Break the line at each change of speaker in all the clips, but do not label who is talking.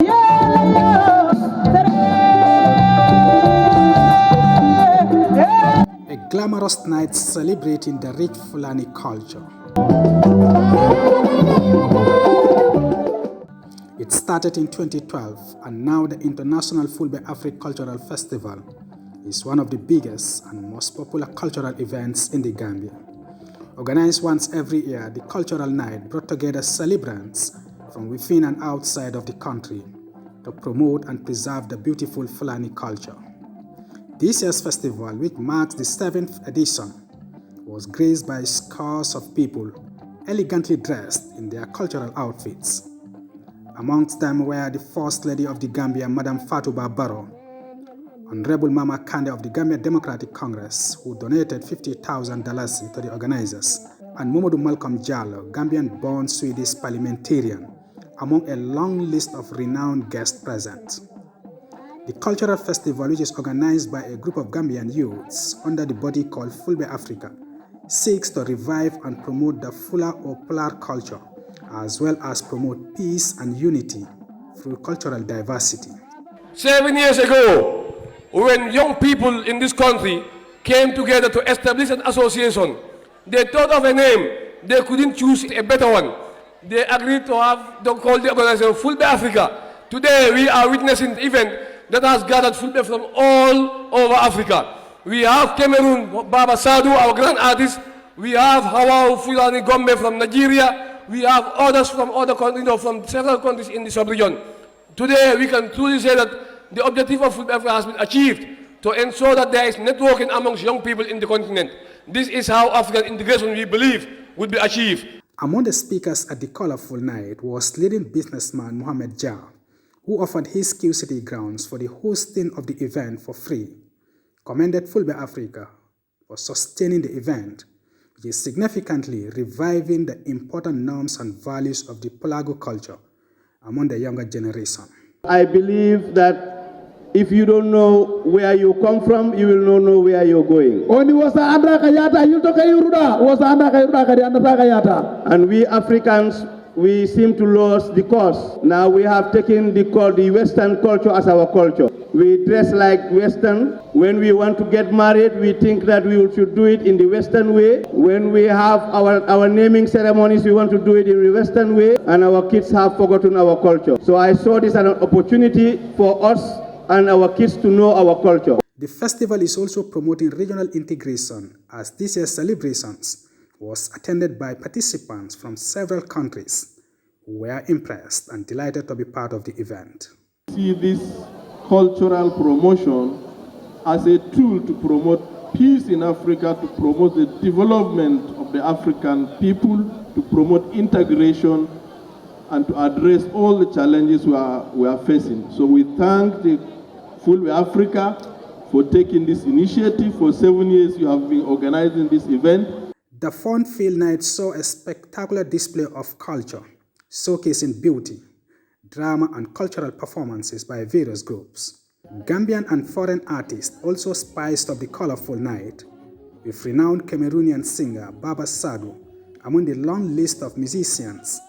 A glamorous night celebrating the rich Fulani culture. It started in 2012, and now the International Fulbe Africa Cultural Festival is one of the biggest and most popular cultural events in the Gambia. Organized once every year, the cultural night brought together celebrants from within and outside of the country to promote and preserve the beautiful Fulani culture. This year's festival, which marks the 7th edition, was graced by scores of people elegantly dressed in their cultural outfits. Amongst them were the First Lady of the Gambia, Madam Fatouba Barrow, Honorable Mama Kande of the Gambia Democratic Congress, who donated $50,000 to the organizers, and Mamadou Malcolm Jallow, Gambian-born Swedish parliamentarian, among a long list of renowned guests present. The cultural festival, which is organized by a group of Gambian youths under the body called Fulbe Africa, seeks to revive and promote the Fula or Pular culture, as well as promote peace and unity through cultural diversity.
7 years ago, when young people in this country came together to establish an association, they thought of a name. They couldn't choose a better one. They agreed to call the organization Fulbe Africa. Today, we are witnessing the event that has gathered Fulbe from all over Africa. We have Cameroon, Baba Sadou, our grand artist. We have Hawa Fulani Gombe from Nigeria. We have others from other countries, from several countries in the sub-region. Today, we can truly say that the objective of Fulbe Africa has been achieved to ensure that there is networking amongst young people in the continent. This is how African integration, we believe, will be achieved.
Among the speakers at the colorful night was leading businessman Mohamed Jah, who offered his Q City grounds for the hosting of the event for free, commended Fulbe Africa for sustaining the event, which is significantly reviving the important norms and values of the Pulago culture among the younger generation.
I believe that if you don't know where you come from, you will not know where you're going. And we Africans, we seem to lose the cause. Now we have taken the Western culture as our culture. We dress like Western. When we want to get married, we think that we should do it in the Western way. When we have our naming ceremonies, we want to do it in the Western way, and our kids have forgotten our culture. So I saw this as an opportunity for us and our kids to know our culture.
The festival is also promoting regional integration, as this year's celebrations was attended by participants from several countries who were impressed and delighted to be part of the event.
See this cultural promotion as a tool to promote peace in Africa, to promote the development of the African people, to promote integration, and to address all the challenges we are facing. So we thank the Fulbe Africa for taking this initiative. For 7 years you have been organizing this event.
The Fun Field Night saw a spectacular display of culture, showcasing beauty, drama, and cultural performances by various groups. Gambian and foreign artists also spiced up the colorful night, with renowned Cameroonian singer Baba Sadou among the long list of musicians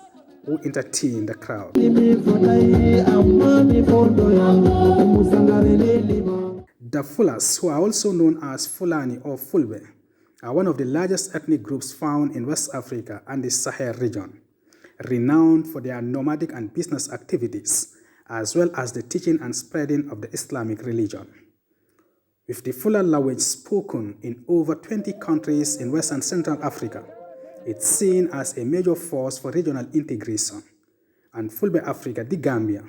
who entertained the crowd. The Fulas, who are also known as Fulani or Fulbe, are one of the largest ethnic groups found in West Africa and the Sahel region, renowned for their nomadic and business activities, as well as the teaching and spreading of the Islamic religion. With the Fula language spoken in over 20 countries in West and Central Africa, it's seen as a major force for regional integration, and Fulbe Africa, the Gambia,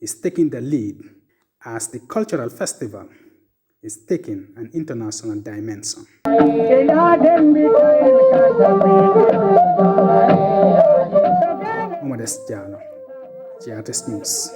is taking the lead as the cultural festival is taking an international dimension. Mohamed Jallow, GRTS News.